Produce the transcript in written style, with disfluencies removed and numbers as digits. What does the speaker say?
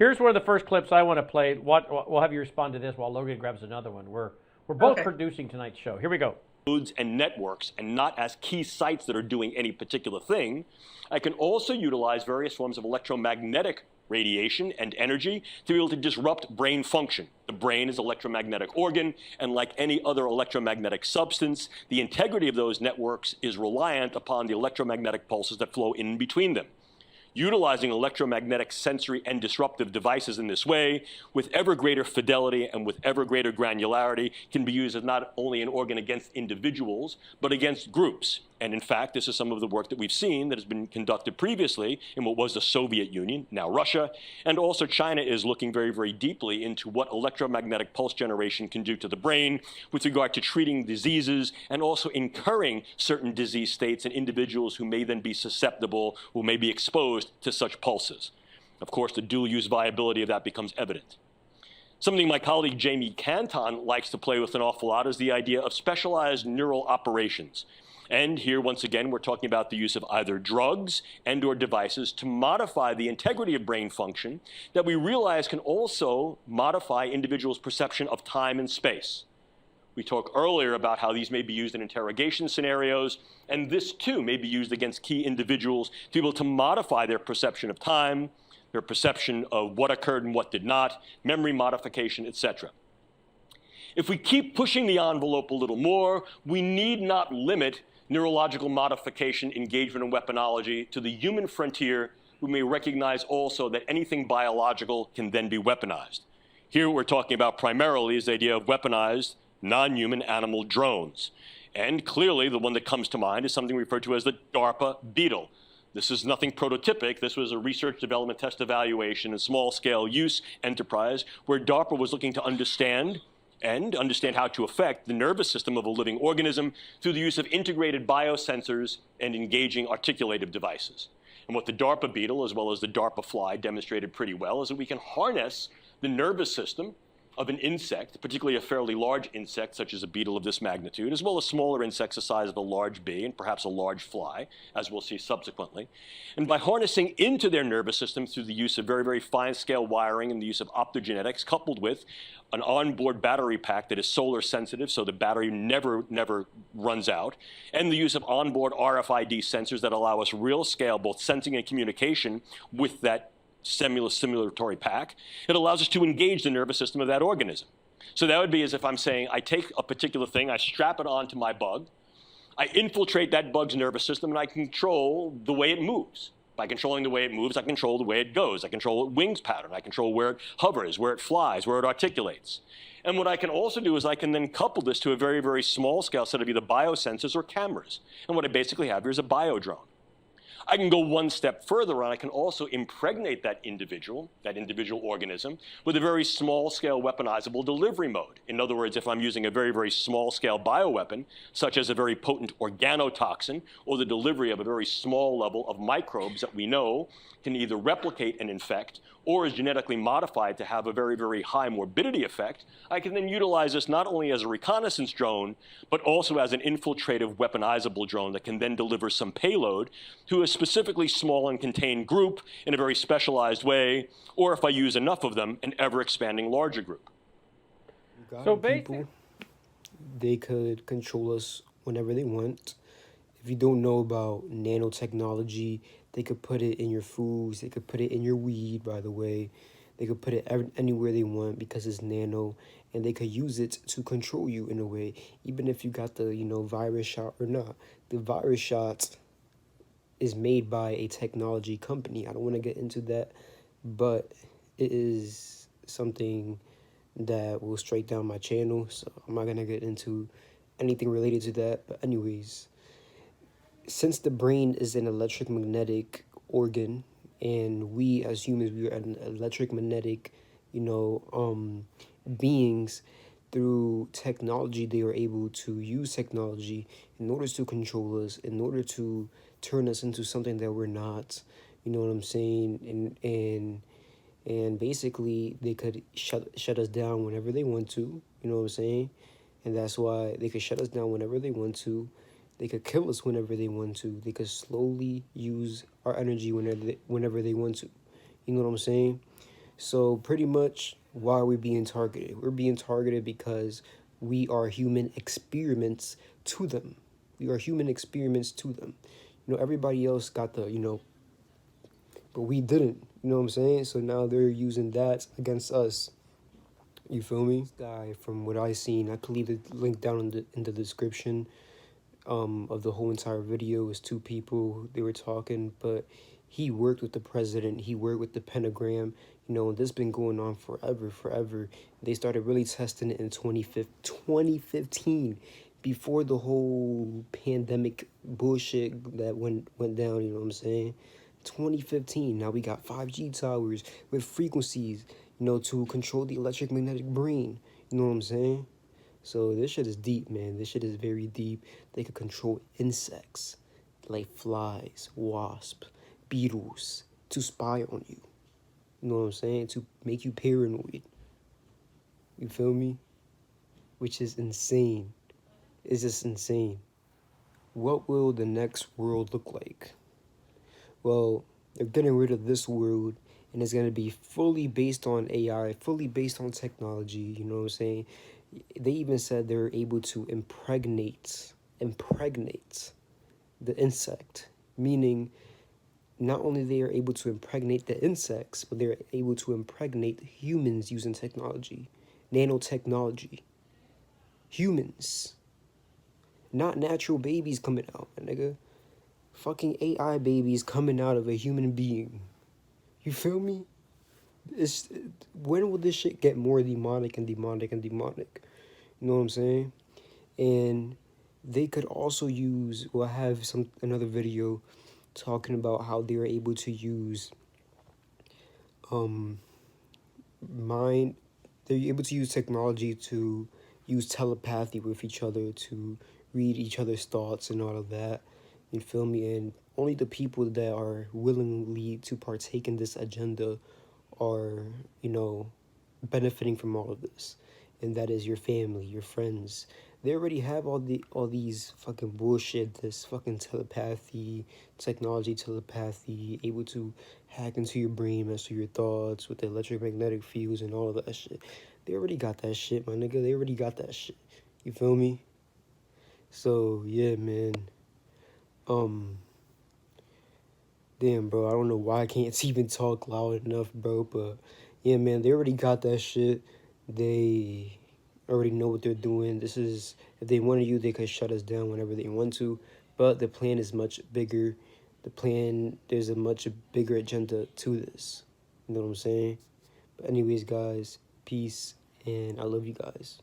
Here's one of the first clips I want to play. We'll have you respond to this while Logan grabs another one. We're both Okay. producing tonight's show. Here we go. Nodes and networks, and not as key sites that are doing any particular thing. I can also utilize various forms of electromagnetic radiation and energy to be able to disrupt brain function. The brain is an electromagnetic organ, and like any other electromagnetic substance, the integrity of those networks is reliant upon the electromagnetic pulses that flow in between them. Utilizing electromagnetic sensory and disruptive devices in this way, with ever greater fidelity and with ever greater granularity, can be used as not only an organ against individuals, but against groups. And in fact, this is some of the work that we've seen that has been conducted previously in what was the Soviet Union, now Russia, and also China is looking very, very deeply into what electromagnetic pulse generation can do to the brain with regard to treating diseases and also incurring certain disease states in individuals who may then be susceptible, who may be exposed to such pulses. Of course, the dual-use viability of that becomes evident. Something my colleague Jamie Canton likes to play with an awful lot is the idea of specialized neural operations. And here, once again, we're talking about the use of either drugs and or devices to modify the integrity of brain function that we realize can also modify individuals' perception of time and space. We talked earlier about how these may be used in interrogation scenarios, and this too may be used against key individuals to be able to modify their perception of time, their perception of what occurred and what did not, memory modification, etc. If we keep pushing the envelope a little more, we need not limit neurological modification, engagement, and weaponology to the human frontier. We may recognize also that anything biological can then be weaponized. Here what we're talking about primarily is the idea of weaponized non-human animal drones. And clearly the one that comes to mind is something referred to as the DARPA Beetle. This is nothing prototypic. This was a research, development, test evaluation, and small-scale use enterprise where DARPA was looking to understand how to affect the nervous system of a living organism through the use of integrated biosensors and engaging articulative devices. And what the DARPA Beetle, as well as the DARPA Fly, demonstrated pretty well is that we can harness the nervous system of an insect, particularly a fairly large insect such as a beetle of this magnitude, as well as smaller insects the size of a large bee and perhaps a large fly, as we'll see subsequently. And by harnessing into their nervous system through the use of very, very fine-scale wiring and the use of optogenetics, coupled with an onboard battery pack that is solar sensitive, so the battery never runs out, and the use of onboard RFID sensors that allow us real scale, both sensing and communication with that simulatory pack, it allows us to engage the nervous system of that organism. So that would be as if I'm saying I take a particular thing, I strap it onto my bug, I infiltrate that bug's nervous system, and I control the way it moves. By controlling the way it moves, I control the way it goes. I control its wings pattern. I control where it hovers, where it flies, where it articulates. And what I can also do is I can then couple this to a very, very small scale set of either biosensors or cameras. And what I basically have here is a biodrone. I can go one step further and I can also impregnate that individual organism with a very small scale weaponizable delivery mode. In other words, if I'm using a very, very small scale bioweapon, such as a very potent organotoxin or the delivery of a very small level of microbes that we know can either replicate and infect or is genetically modified to have a very, very high morbidity effect, I can then utilize this not only as a reconnaissance drone, but also as an infiltrative weaponizable drone that can then deliver some payload to a specifically small and contained group in a very specialized way, or if I use enough of them, an ever-expanding larger group. So basically, they could control us whenever they want. If you don't know about nanotechnology, they could put it in your foods. They could put it in your weed, by the way. They could put it anywhere they want because it's nano, and they could use it to control you in a way, even if you got the, virus shot or not. The virus shot is made by a technology company. I don't want to get into that, but it is something that will straight down my channel, so I'm not going to get into anything related to that. But anyways, since the brain is an electromagnetic organ, and we as humans, we are an electromagnetic, beings, through technology, they are able to use technology in order to control us, in order to turn us into something that we're not. You know what I'm saying? And basically, they could shut us down whenever they want to. You know what I'm saying? And that's why they could shut us down whenever they want to. They could kill us whenever they want to. They could slowly use our energy whenever they want to. You know what I'm saying? So pretty much, why are we being targeted? We're being targeted because we are human experiments to them. We are human experiments to them. Everybody else got but we didn't. You know what I'm saying? So now they're using that against us. You feel me? This guy, from what I seen, I could leave the link down in the description of the whole entire video. It was two people, they were talking, but he worked with the president, he worked with the pentagram, this been going on forever. They started really testing it in 2015, before the whole pandemic bullshit that went down, you know what I'm saying? 2015, now we got 5G towers with frequencies, to control the electromagnetic brain, you know what I'm saying? So this shit is deep, man. This shit is very deep. They could control insects like flies, wasps, beetles to spy on you. You know what I'm saying? To make you paranoid. You feel me? Which is insane. It's just insane. What will the next world look like? Well, they're getting rid of this world, and it's going to be fully based on AI, fully based on technology, you know what I'm saying? They even said they're able to impregnate the insect, meaning not only they are able to impregnate the insects, but they're able to impregnate humans using technology, nanotechnology. Humans, not natural babies coming out, my nigga. Fucking AI babies coming out of a human being. You feel me? When will this shit get more demonic and demonic and demonic? You know what I'm saying? And they could also use, well, I have another video talking about how they are able to use mind they're able to use technology to use telepathy with each other, to read each other's thoughts and all of that. You feel me? And only the people that are willingly to partake in this agenda are, benefiting from all of this. And that is your family, your friends. They already have all these fucking bullshit, this fucking telepathy, able to hack into your brain, mess with your thoughts with the electromagnetic fields and all of that shit. They already got that shit, my nigga. They already got that shit. You feel me? So yeah, man. Damn, bro. I don't know why I can't even talk loud enough, bro. But yeah, man. They already got that shit. They already know what they're doing. This is, if they wanted you, they could shut us down whenever they want to. But the plan is much bigger. There's a much bigger agenda to this. You know what I'm saying? But anyways, guys, peace, and I love you guys.